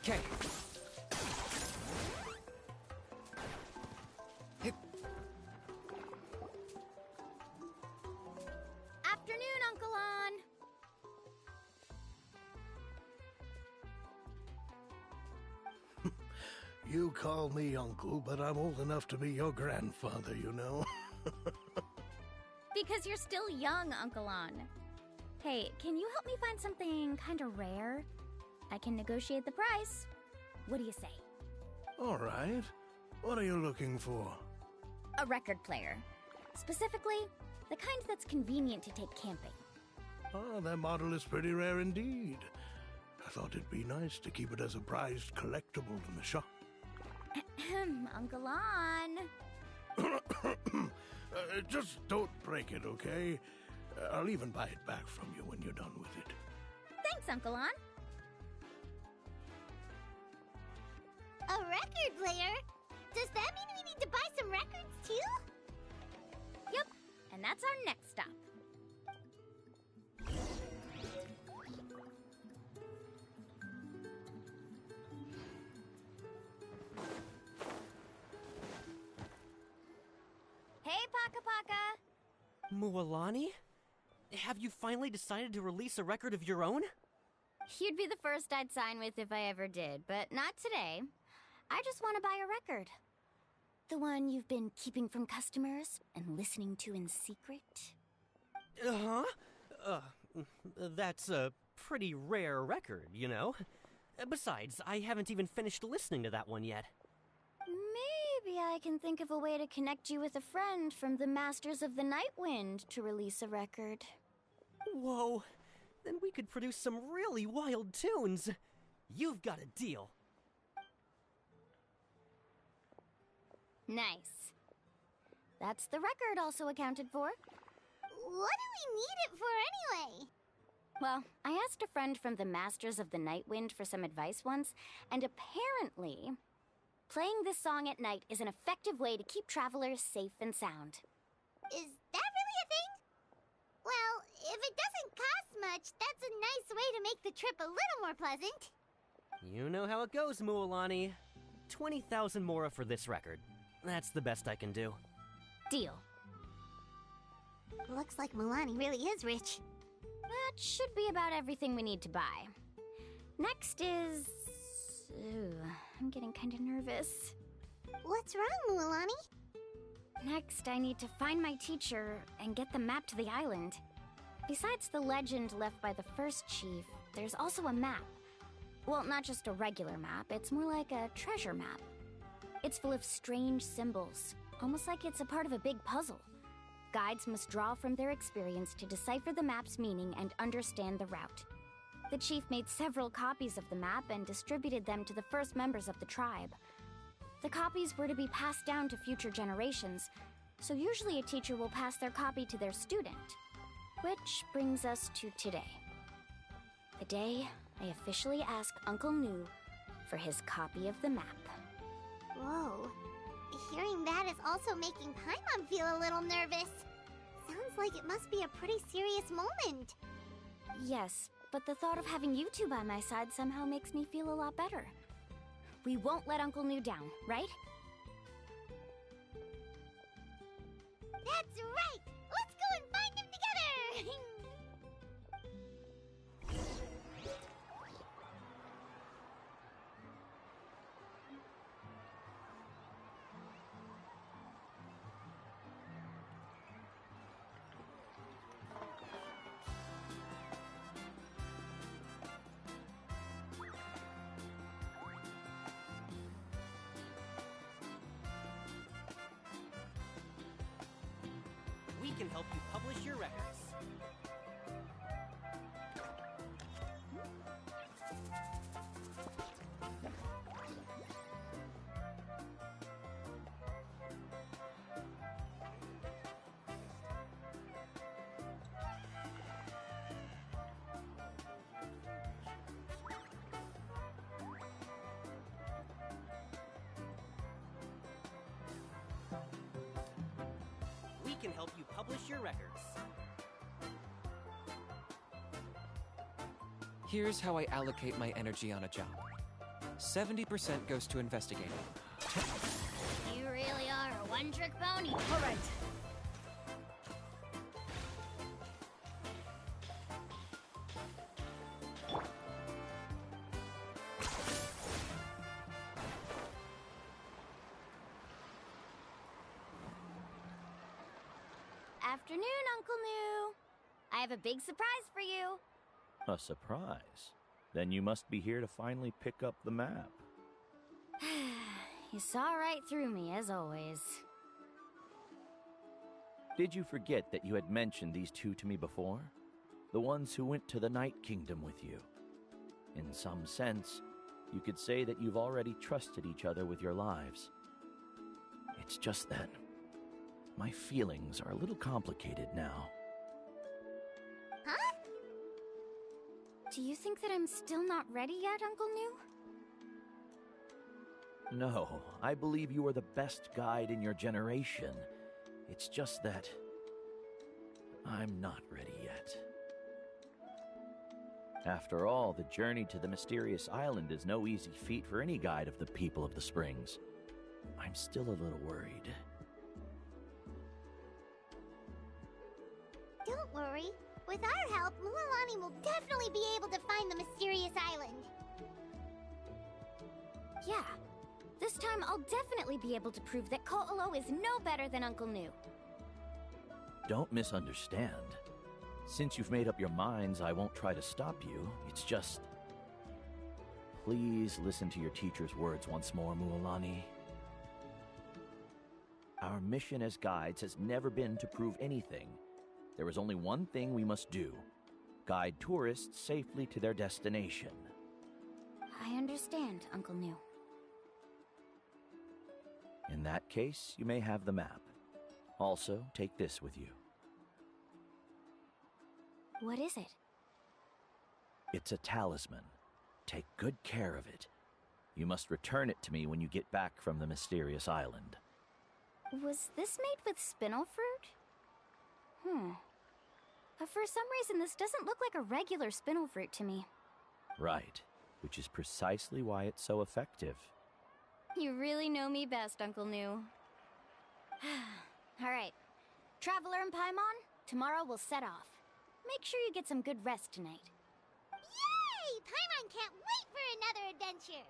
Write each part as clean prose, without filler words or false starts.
Okay. Afternoon, Uncle On. You call me uncle, but I'm old enough to be your grandfather, you know. Because you're still young, Uncle On. Hey, can you help me find something kinda rare? I can negotiate the price. What do you say? All right. What are you looking for? A record player. Specifically, the kind that's convenient to take camping. Oh, that model is pretty rare indeed. I thought it'd be nice to keep it as a prized collectible in the shop. Uncle On. Just don't break it, okay? I'll even buy it back from you when you're done with it. Thanks, Uncle On. A record player? Does that mean we need to buy some records too? Yep, and that's our next stop. Hey, Paka Paka! Mualani? Have you finally decided to release a record of your own? You'd be the first I'd sign with if I ever did, but not today. I just want to buy a record. The one you've been keeping from customers and listening to in secret? Uh-huh. That's a pretty rare record, you know? Besides, I haven't even finished listening to that one yet. Maybe I can think of a way to connect you with a friend from the Masters of the Night Wind to release a record. Whoa, then we could produce some really wild tunes. You've got a deal. Nice. That's the record also accounted for. What do we need it for anyway? Well, I asked a friend from the Masters of the Night Wind for some advice once, and apparently, playing this song at night is an effective way to keep travelers safe and sound. Is that really a thing? Well, if it doesn't cost much, that's a nice way to make the trip a little more pleasant. You know how it goes, Mualani. 20,000 mora for this record. That's the best I can do. Deal. Looks like Milani really is rich. That should be about everything we need to buy. Next is... Ooh, I'm getting kind of nervous. What's wrong, Mualani? Next, I need to find my teacher and get the map to the island. Besides the legend left by the first chief, there's also a map. Well, not just a regular map, it's more like a treasure map. It's full of strange symbols, almost like it's a part of a big puzzle. Guides must draw from their experience to decipher the map's meaning and understand the route. The chief made several copies of the map and distributed them to the first members of the tribe. The copies were to be passed down to future generations, so usually a teacher will pass their copy to their student. Which brings us to today. The day I officially ask Uncle Nu for his copy of the map. Whoa. Hearing that is also making Paimon feel a little nervous. Sounds like it must be a pretty serious moment. Yes, but the thought of having you two by my side somehow makes me feel a lot better. We won't let Uncle Nu down, right? That's right! Let's go and find him together! We can help you publish your records. We can help you publish your records. Here's how I allocate my energy on a job. 70% goes to investigating. You really are a one-trick pony. All right. Afternoon, Uncle New. I have a big surprise for you. A surprise? Then you must be here to finally pick up the map. You saw right through me, as always. Did you forget that you had mentioned these two to me before? The ones who went to the Night Kingdom with you. In some sense, you could say that you've already trusted each other with your lives. It's just that my feelings are a little complicated now. Huh? Do you think that I'm still not ready yet, Uncle New? No, I believe you are the best guide in your generation. It's just that I'm not ready yet. After all, the journey to the mysterious island is no easy feat for any guide of the people of the Springs. I'm still a little worried. Don't worry. With our help, Mualani will definitely be able to find the mysterious island. Yeah. This time, I'll definitely be able to prove that Ko'olo is no better than Uncle New. Don't misunderstand. Since you've made up your minds, I won't try to stop you. It's just... Please listen to your teacher's words once more, Mualani. Our mission as guides has never been to prove anything. There is only one thing we must do. Guide tourists safely to their destination. I understand, Uncle New. In that case, you may have the map. Also, take this with you. What is it? It's a talisman. Take good care of it. You must return it to me when you get back from the mysterious island. Was this made with spinel fruit? For some reason, this doesn't look like a regular spinel fruit to me. Right, which is precisely why it's so effective. You really know me best, Uncle New. All right. Traveler and Paimon, tomorrow we'll set off. Make sure you get some good rest tonight. Yay! Paimon can't wait for another adventure!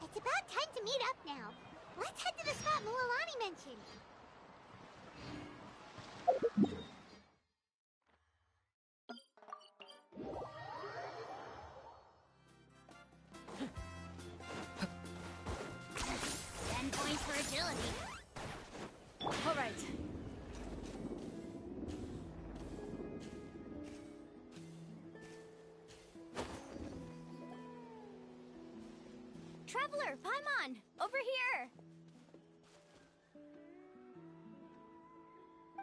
It's about time to meet up now. Let's head to the spot Mualani mentioned. Points for agility. All right. Traveler, Paimon, over here.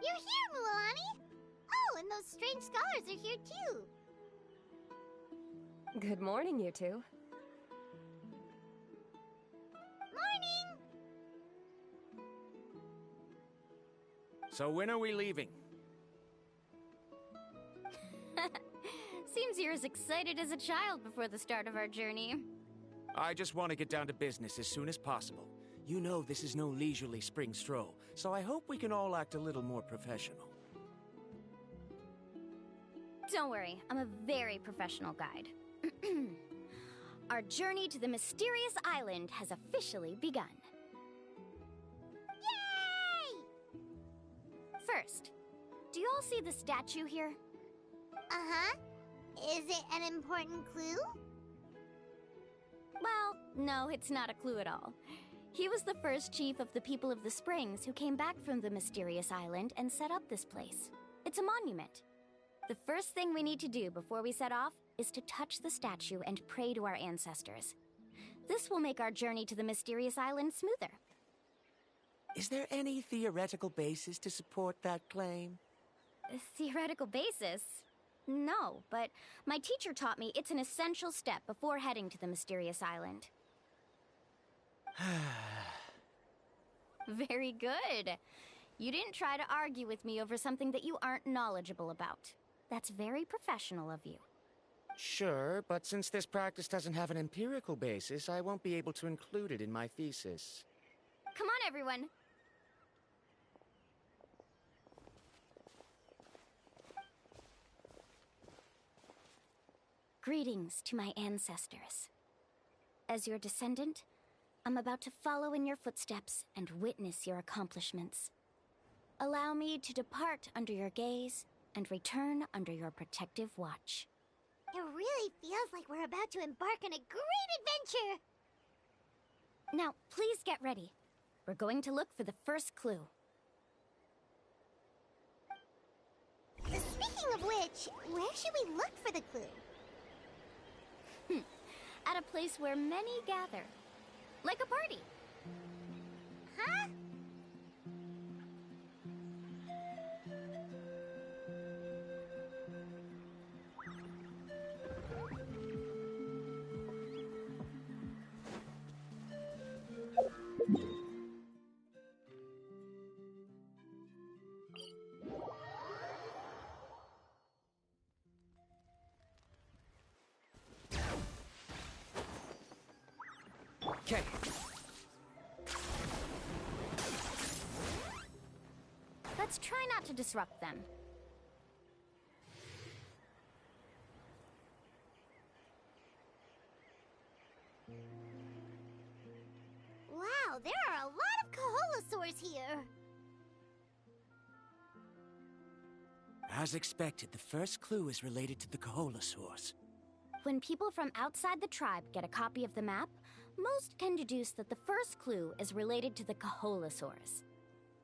You're here, Mualani! Oh, and those strange scholars are here too. Good morning, you two. Morning! So when are we leaving? Seems you're as excited as a child before the start of our journey. I just want to get down to business as soon as possible. You know this is no leisurely spring stroll, so I hope we can all act a little more professional. Don't worry, I'm a very professional guide. Our journey to the mysterious island has officially begun. Yay! First, do you all see the statue here? Uh-huh. Is it an important clue? Well, no, it's not a clue at all. He was the first chief of the people of the Springs who came back from the mysterious island and set up this place. It's a monument. The first thing we need to do before we set off is to touch the statue and pray to our ancestors. This will make our journey to the mysterious island smoother. Is there any theoretical basis to support that claim? A theoretical basis? No, but my teacher taught me it's an essential step before heading to the mysterious island. Very good. You didn't try to argue with me over something that you aren't knowledgeable about. That's very professional of you. Sure, but since this practice doesn't have an empirical basis, I won't be able to include it in my thesis. Come on, everyone. Greetings to my ancestors. As your descendant, I'm about to follow in your footsteps and witness your accomplishments. Allow me to depart under your gaze and return under your protective watch. It really feels like we're about to embark on a great adventure! Now, please get ready. We're going to look for the first clue. Speaking of which, where should we look for the clue? At a place where many gather. Like a party. Huh? Okay. Let's try not to disrupt them. Wow, there are a lot of Kaholosaurs here! As expected, the first clue is related to the Kaholosaurs. When people from outside the tribe get a copy of the map, most can deduce that the first clue is related to the Kaholosaurs.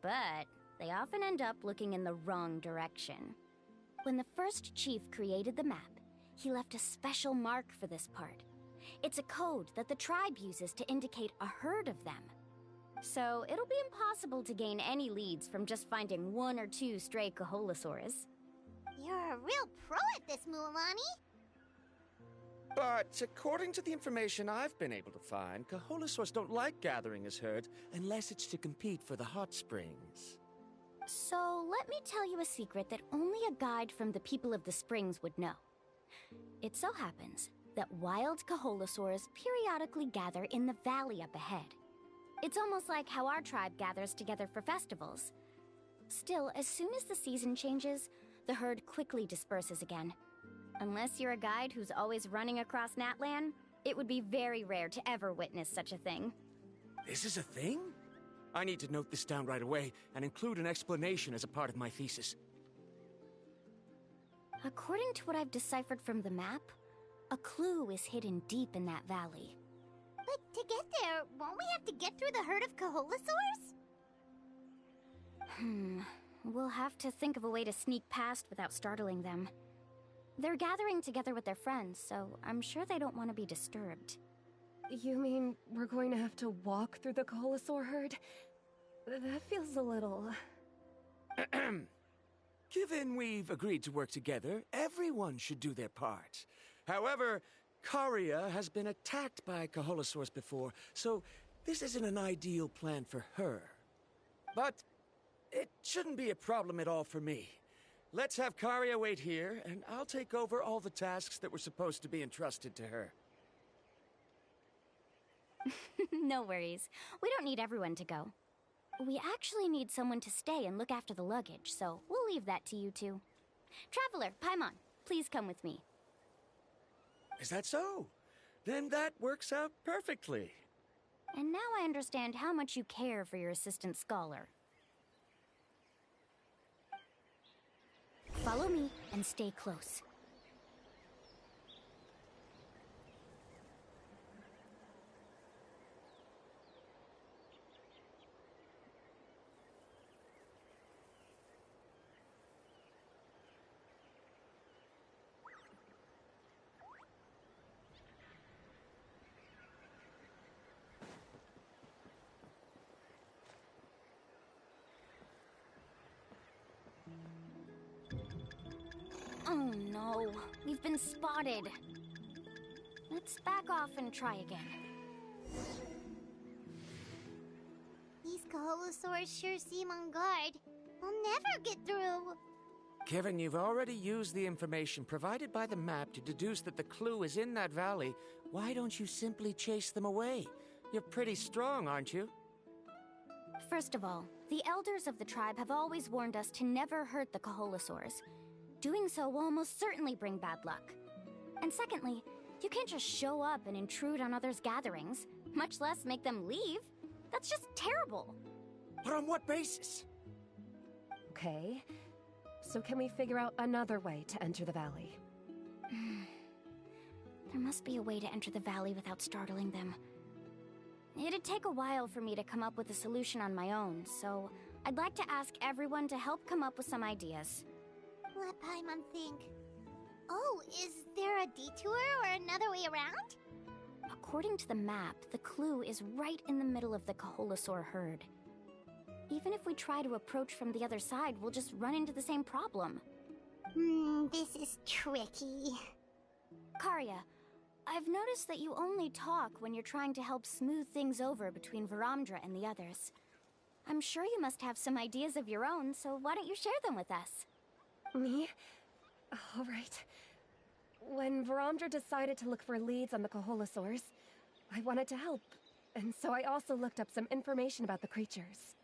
But they often end up looking in the wrong direction. When the first chief created the map, he left a special mark for this part. It's a code that the tribe uses to indicate a herd of them. So it'll be impossible to gain any leads from just finding one or two stray Kaholosaurs. You're a real pro at this, Mualani! But according to the information I've been able to find, Kaholosaurs don't like gathering as herds unless it's to compete for the hot springs. So let me tell you a secret that only a guide from the people of the springs would know. It so happens that wild Kaholosaurs periodically gather in the valley up ahead. It's almost like how our tribe gathers together for festivals. Still, as soon as the season changes, the herd quickly disperses again. Unless you're a guide who's always running across Natlan, it would be very rare to ever witness such a thing. This is a thing? I need to note this down right away and include an explanation as a part of my thesis. According to what I've deciphered from the map, a clue is hidden deep in that valley. But to get there, won't we have to get through the herd of Kaholosaurs? We'll have to think of a way to sneak past without startling them. They're gathering together with their friends, so I'm sure they don't want to be disturbed. You mean we're going to have to walk through the Kaholosaur herd? That feels a little... Given we've agreed to work together, everyone should do their part. However, Karia has been attacked by Kaholosaurs before, so this isn't an ideal plan for her. But it shouldn't be a problem at all for me. Let's have Karia wait here, and I'll take over all the tasks that were supposed to be entrusted to her. No worries. We don't need everyone to go. We actually need someone to stay and look after the luggage, so we'll leave that to you two. Traveler, Paimon, please come with me. Is that so? Then that works out perfectly. And now I understand how much you care for your assistant scholar. Follow me and stay close. Oh no, we've been spotted. Let's back off and try again. These Kaholosaurs sure seem on guard. We'll never get through. Given you've already used the information provided by the map to deduce that the clue is in that valley, why don't you simply chase them away? You're pretty strong, aren't you? First of all, the elders of the tribe have always warned us to never hurt the Kaholosaurs. Doing so will almost certainly bring bad luck. And secondly, you can't just show up and intrude on others' gatherings, much less make them leave. That's just terrible. But on what basis? Okay. So can we figure out another way to enter the valley? There must be a way to enter the valley without startling them. It'd take a while for me to come up with a solution on my own, so I'd like to ask everyone to help come up with some ideas. Let Paimon think. Oh, is there a detour or another way around? According to the map, the clue is right in the middle of the Kaholosaur herd. Even if we try to approach from the other side, we'll just run into the same problem. This is tricky. Karya, I've noticed that you only talk when you're trying to help smooth things over between Varamdra and the others. I'm sure you must have some ideas of your own, so why don't you share them with us? Me? All right. When Varamdra decided to look for leads on the Kaholosaurs, I wanted to help, and so I also looked up some information about the creatures.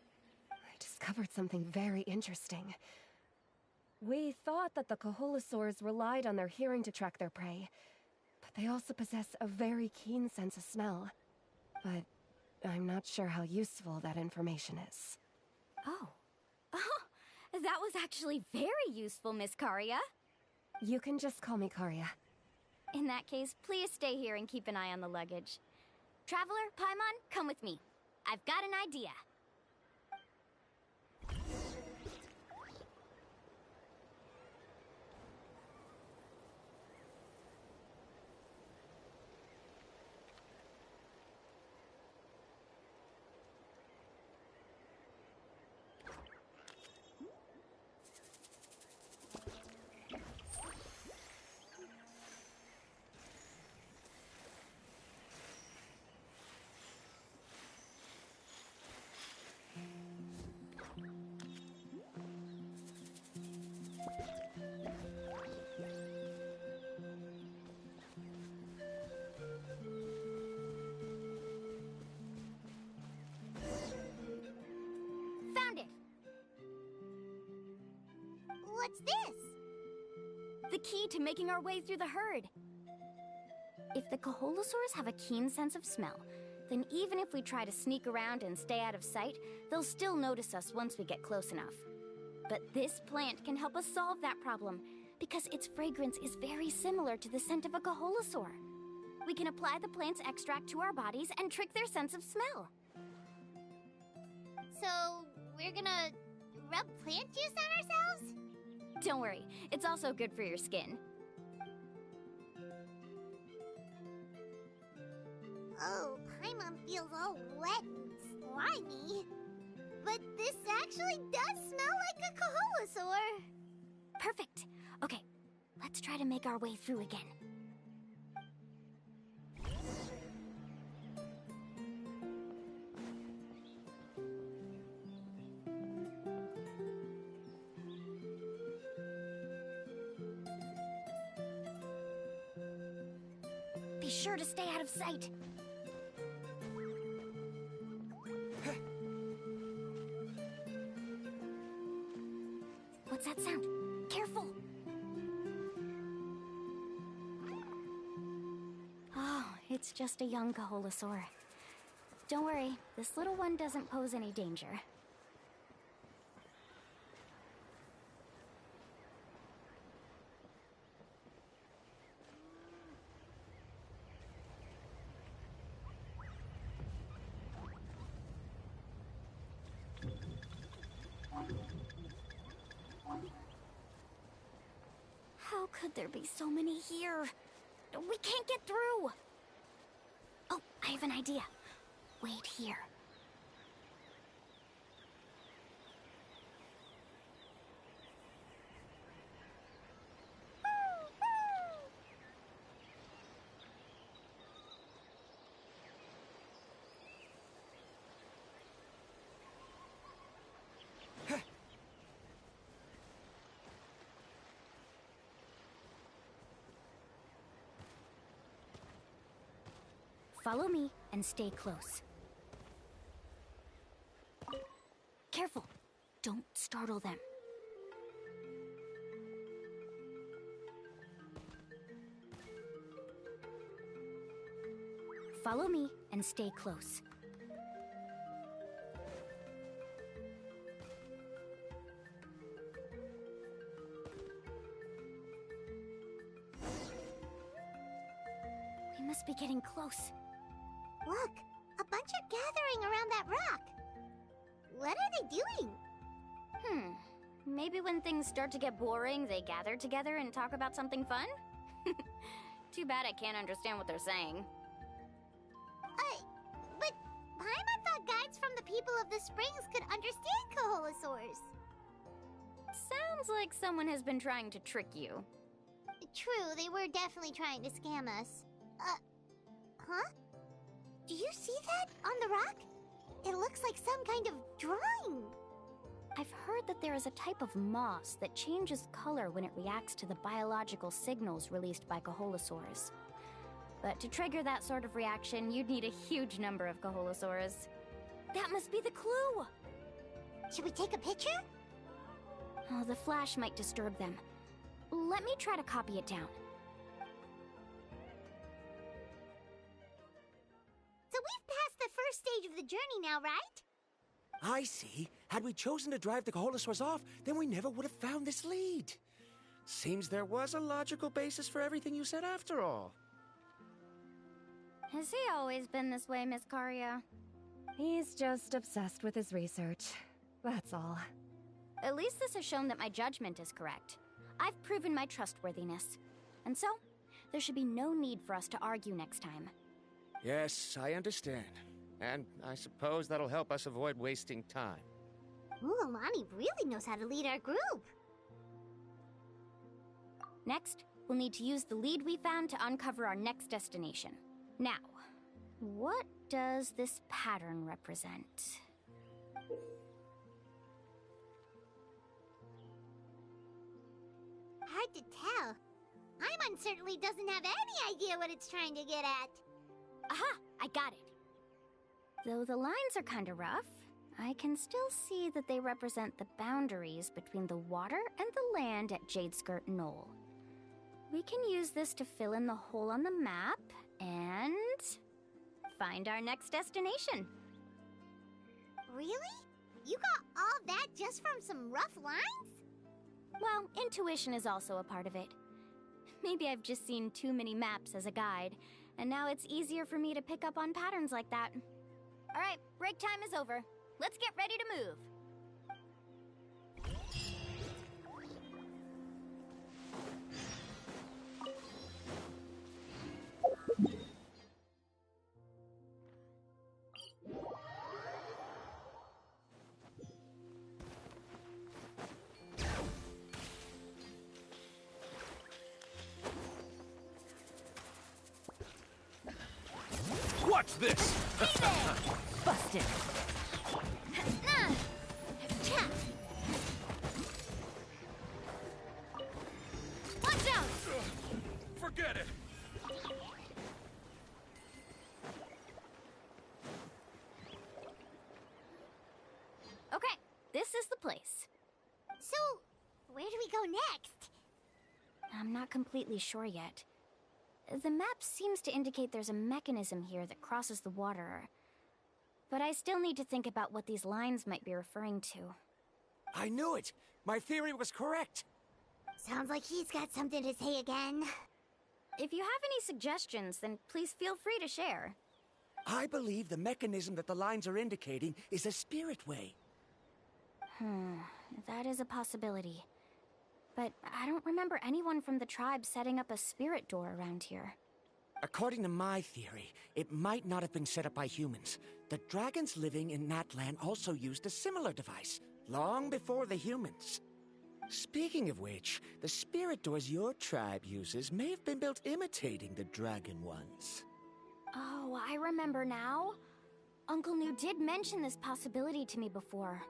I discovered something very interesting. We thought that the Kaholosaurs relied on their hearing to track their prey, but they also possess a very keen sense of smell. But I'm not sure how useful that information is. Oh. That was actually very useful, Miss Karya. You can just call me Karya. In that case, please stay here and keep an eye on the luggage. Traveler, Paimon, come with me. I've got an idea. Found it! What's this? The key to making our way through the herd. If the Kaholosaurs have a keen sense of smell, then even if we try to sneak around and stay out of sight, they'll still notice us once we get close enough. But this plant can help us solve that problem, because its fragrance is very similar to the scent of a Kaholosaur. We can apply the plant's extract to our bodies and trick their sense of smell. So, we're gonna rub plant juice on ourselves? Don't worry, it's also good for your skin. Oh, Paimon feels all wet and slimy. But this actually does smell like a Kaholosaur. Perfect. Okay, let's try to make our way through again. Be sure to stay out of sight. What's that sound? Careful! Oh, it's just a young Kaholosaur. Don't worry, this little one doesn't pose any danger. How could there be so many here? We can't get through! Oh, I have an idea. Wait here. Follow me and stay close. Careful! Don't startle them. Follow me and stay close. We must be getting close. Look, a bunch are gathering around that rock. What are they doing? Maybe when things start to get boring, they gather together and talk about something fun? Too bad I can't understand what they're saying. But Paimon thought guides from the people of the springs could understand Kaholosaurs. Sounds like someone has been trying to trick you. True, they were definitely trying to scam us. Huh? Do you see that on the rock? It looks like some kind of drawing. I've heard that there is a type of moss that changes color when it reacts to the biological signals released by Kaholosaurs. But to trigger that sort of reaction, you'd need a huge number of Kaholosaurs. That must be the clue! Should we take a picture? Oh, the flash might disturb them. Let me try to copy it down. So we've passed the first stage of the journey now, right? I see. Had we chosen to drive the Kaholosaurs off, then we never would have found this lead. Seems there was a logical basis for everything you said after all. Has he always been this way, Miss Karia? He's just obsessed with his research. That's all. At least this has shown that my judgment is correct. I've proven my trustworthiness. And so, there should be no need for us to argue next time. Yes, I understand. And I suppose that'll help us avoid wasting time. Alani really knows how to lead our group. Next, we'll need to use the lead we found to uncover our next destination. Now, what does this pattern represent? Hard to tell. Paimon certainly doesn't have any idea what it's trying to get at. Aha! I got it! Though the lines are kinda rough, I can still see that they represent the boundaries between the water and the land at Jadeskirt Knoll. We can use this to fill in the hole on the map and find our next destination. Really? You got all that just from some rough lines? Well, intuition is also a part of it. Maybe I've just seen too many maps as a guide, and now it's easier for me to pick up on patterns like that. All right, break time is over. Let's get ready to move. Watch this! Busted. Watch out! Forget it! Okay, this is the place. So, where do we go next? I'm not completely sure yet. The map seems to indicate there's a mechanism here that crosses the water. But I still need to think about what these lines might be referring to. I knew it! My theory was correct! Sounds like he's got something to say again. If you have any suggestions, then please feel free to share. I believe the mechanism that the lines are indicating is a spirit way. That is a possibility. But I don't remember anyone from the tribe setting up a spirit door around here. According to my theory, it might not have been set up by humans. The dragons living in that land also used a similar device, long before the humans. Speaking of which, the spirit doors your tribe uses may have been built imitating the dragon ones. Oh, I remember now. Uncle New did mention this possibility to me before.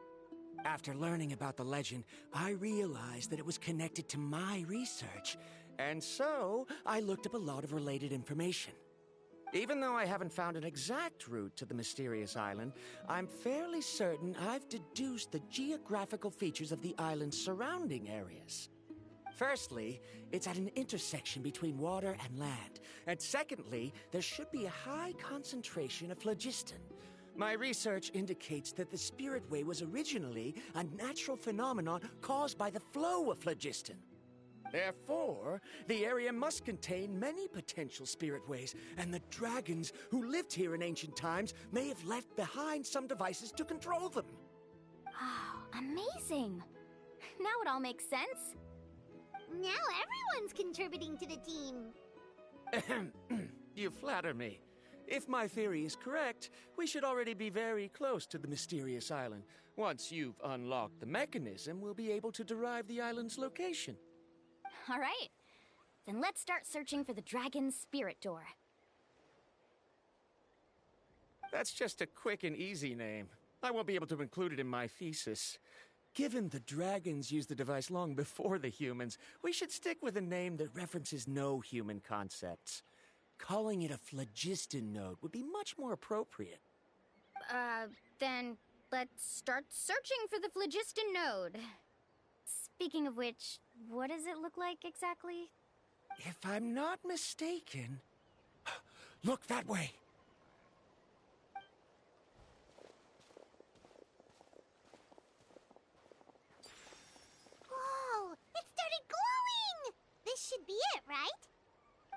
After learning about the legend, I realized that it was connected to my research, and so I looked up a lot of related information. Even though I haven't found an exact route to the mysterious island, I'm fairly certain I've deduced the geographical features of the island's surrounding areas. Firstly, it's at an intersection between water and land. And secondly, there should be a high concentration of phlogiston. My research indicates that the Spirit Way was originally a natural phenomenon caused by the flow of phlogiston. Therefore, the area must contain many potential spirit ways, and the dragons who lived here in ancient times may have left behind some devices to control them. Oh, amazing! Now it all makes sense. Now everyone's contributing to the team. You flatter me. If my theory is correct, we should already be very close to the mysterious island. Once you've unlocked the mechanism, we'll be able to derive the island's location. All right. Then let's start searching for the dragon's spirit door. That's just a quick and easy name. I won't be able to include it in my thesis. Given the dragons used the device long before the humans, we should stick with a name that references no human concepts. Calling it a phlogiston node would be much more appropriate. Then let's start searching for the phlogiston node. Speaking of which, what does it look like exactly? If I'm not mistaken... Look that way! Whoa! It started glowing! This should be it, right?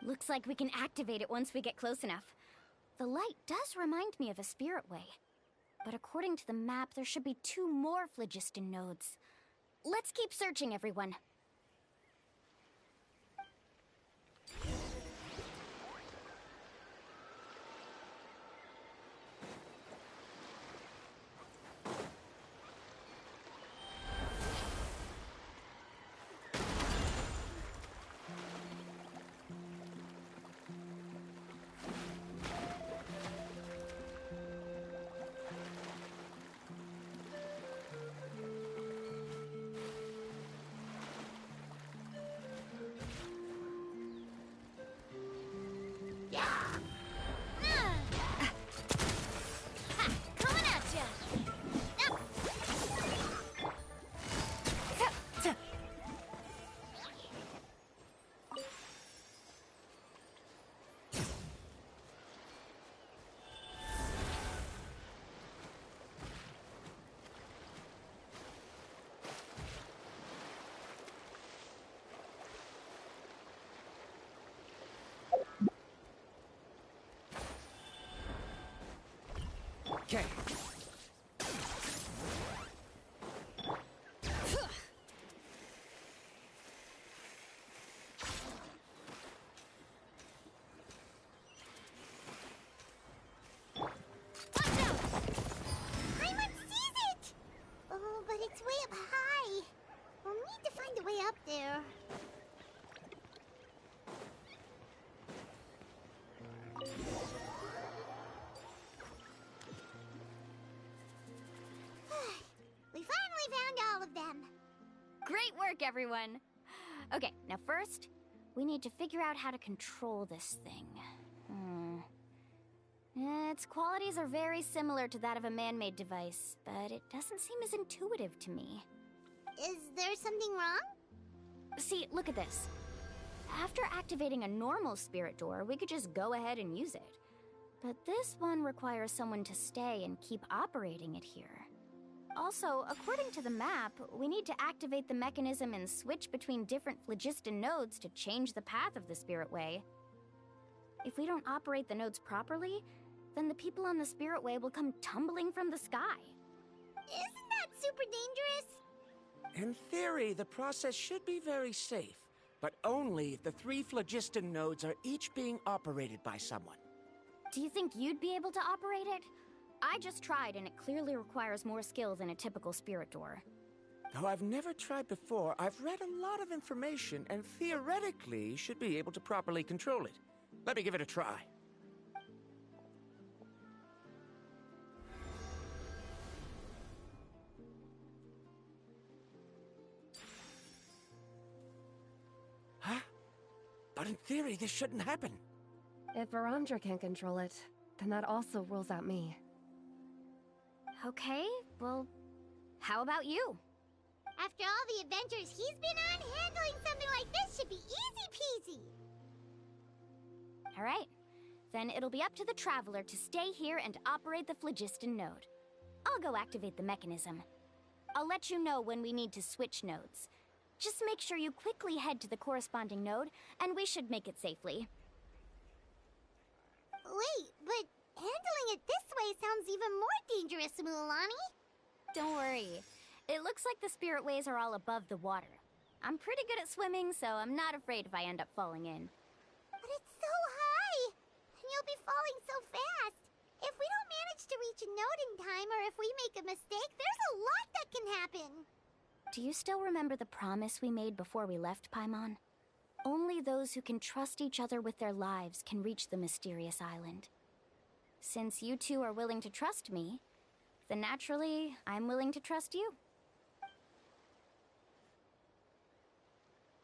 Looks like we can activate it once we get close enough. The light does remind me of a spirit way. But according to the map, there should be 2 more phlogiston nodes. Let's keep searching, everyone. Okay. Oh, but it's way up high. We'll need to find a way up there. We finally found all of them. Great work, everyone! Okay, now first, we need to figure out how to control this thing. Its qualities are very similar to that of a man-made device, but it doesn't seem as intuitive to me. Is there something wrong? See, look at this. After activating a normal spirit door, we could just go ahead and use it. But this one requires someone to stay and keep operating it here. Also, according to the map, we need to activate the mechanism and switch between different phlogiston nodes to change the path of the Spirit Way. If we don't operate the nodes properly, then the people on the Spirit Way will come tumbling from the sky. Isn't that super dangerous? In theory, the process should be very safe, but only if the 3 phlogiston nodes are each being operated by someone. Do you think you'd be able to operate it? I just tried, and it clearly requires more skill than a typical spirit door. Though I've never tried before, I've read a lot of information and theoretically should be able to properly control it. Let me give it a try. Huh? But in theory, this shouldn't happen. If Varamdra can control it, then that also rules out me. Okay, well, how about you? After all the adventures he's been on, handling something like this should be easy peasy. Alright, then it'll be up to the Traveler to stay here and operate the phlogiston node. I'll go activate the mechanism. I'll let you know when we need to switch nodes. Just make sure you quickly head to the corresponding node, and we should make it safely. Wait, but handling it this way sounds even more dangerous, Mualani. Don't worry. It looks like the spirit ways are all above the water. I'm pretty good at swimming, so I'm not afraid if I end up falling in. But it's so high! And you'll be falling so fast! If we don't manage to reach a node in time, or if we make a mistake, there's a lot that can happen! Do you still remember the promise we made before we left Paimon? Only those who can trust each other with their lives can reach the mysterious island. Since you two are willing to trust me, then naturally, I'm willing to trust you.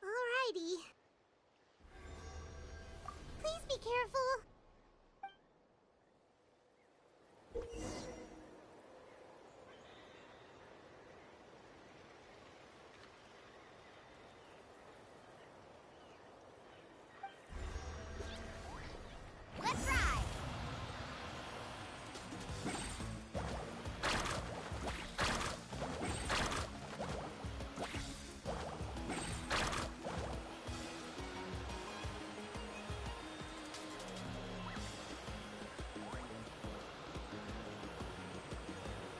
Alrighty. Please be careful. Let's ride!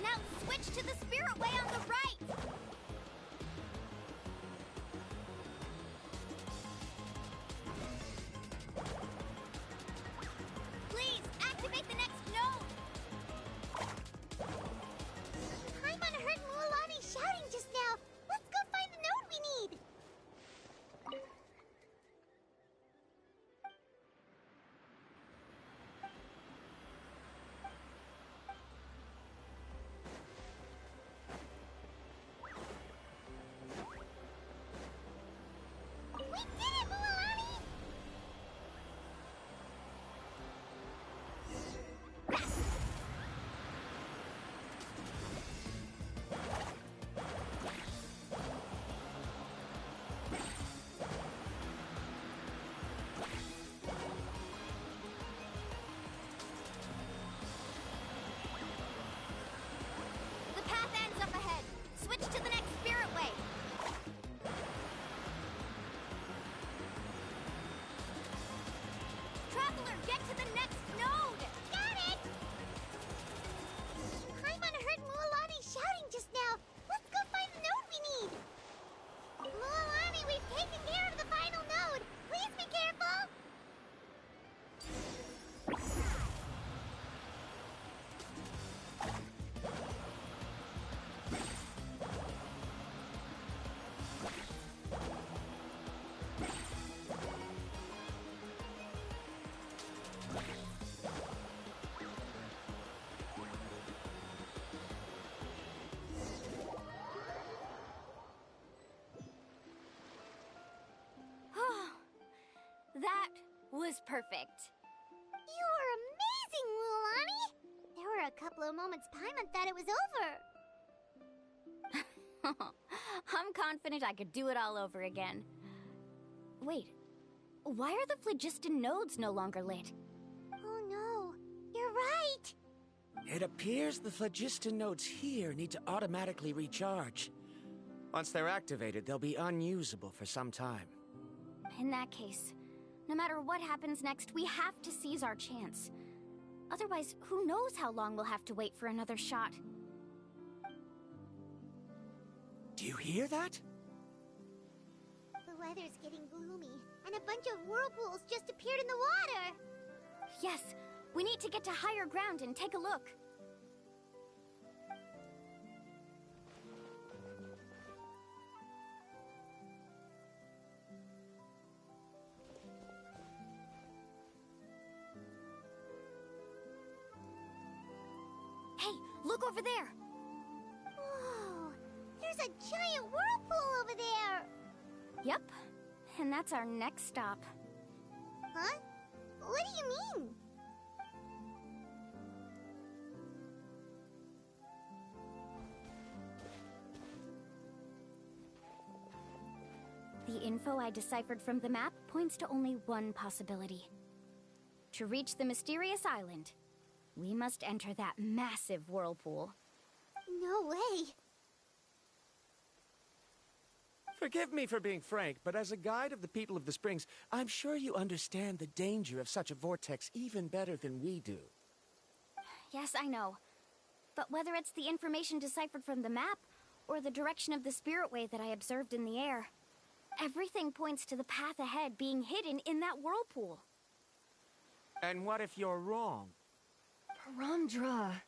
Now switch to the spirit way on the right! Please, activate the next node! Paimon heard Mualani shouting just now. Let's go find the node we need. We did it, Mualani! The path ends up ahead. Switch to the next spirit way. Traveler, get to the next node! Got it! Paimon heard Mualani shouting just now. Let's go find the node we need. Mualani, we've taken care of the final node. Please be careful. That was perfect. You were amazing, Mualani. There were a couple of moments Paimon thought it was over. I'm confident I could do it all over again. Wait, why are the phlogiston nodes no longer lit? Oh no, you're right. It appears the phlogiston nodes here need to automatically recharge. Once they're activated, they'll be unusable for some time. In that case, no matter what happens next, we have to seize our chance. Otherwise, who knows how long we'll have to wait for another shot. Do you hear that? The weather's getting gloomy, and a bunch of whirlpools just appeared in the water. Yes, we need to get to higher ground and take a look. Hey, look over there! Whoa, there's a giant whirlpool over there. Yep, and that's our next stop. Huh? What do you mean? The info I deciphered from the map points to only one possibility. To reach the mysterious island, we must enter that massive whirlpool. No way. Forgive me for being frank, but as a guide of the people of the Springs, I'm sure you understand the danger of such a vortex even better than we do. Yes, I know. But whether it's the information deciphered from the map, or the direction of the spirit way that I observed in the air, everything points to the path ahead being hidden in that whirlpool. And what if you're wrong? Bromdra.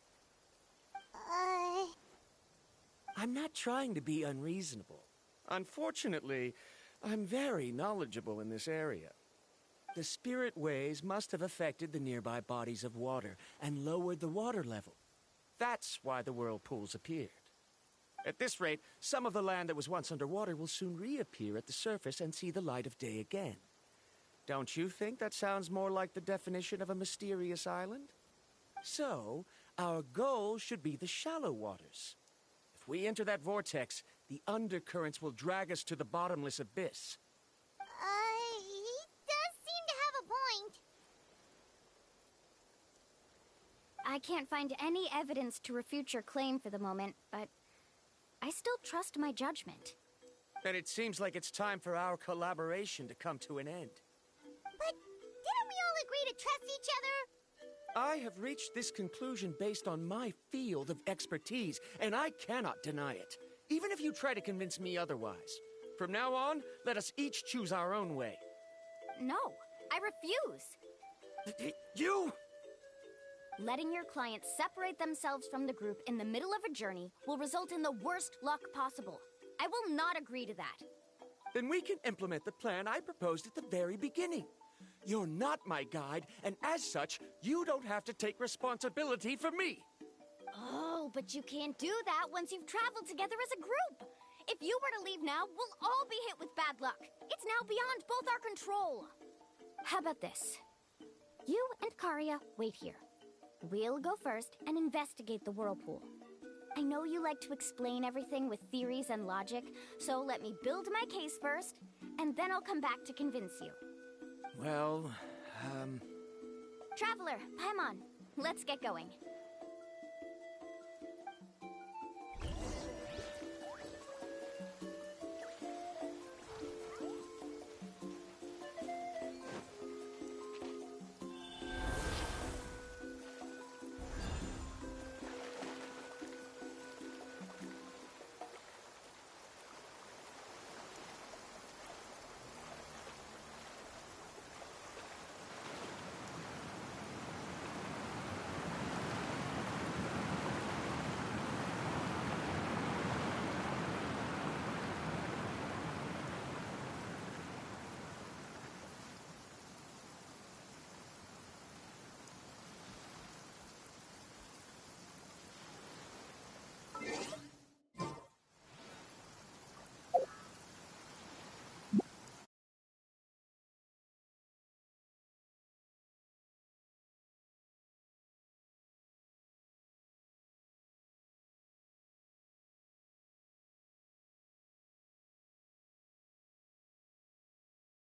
I'm not trying to be unreasonable. Unfortunately, I'm very knowledgeable in this area. The spirit ways must have affected the nearby bodies of water and lowered the water level. That's why the whirlpools appeared. At this rate, some of the land that was once underwater will soon reappear at the surface and see the light of day again. Don't you think that sounds more like the definition of a mysterious island? So, our goal should be the shallow waters. If we enter that vortex, the undercurrents will drag us to the bottomless abyss. He does seem to have a point. I can't find any evidence to refute your claim for the moment, but I still trust my judgment. Then it seems like it's time for our collaboration to come to an end. But didn't we all agree to trust each other? I have reached this conclusion based on my field of expertise, and I cannot deny it, even if you try to convince me otherwise. From now on, let us each choose our own way. No, I refuse. You! Letting your clients separate themselves from the group in the middle of a journey will result in the worst luck possible. I will not agree to that. Then we can implement the plan I proposed at the very beginning. You're not my guide, and as such, you don't have to take responsibility for me. Oh, but you can't do that once you've traveled together as a group. If you were to leave now, we'll all be hit with bad luck. It's now beyond both our control. How about this? You and Karia wait here. We'll go first and investigate the whirlpool. I know you like to explain everything with theories and logic, so let me build my case first, and then I'll come back to convince you. Well, Traveler, Paimon, let's get going.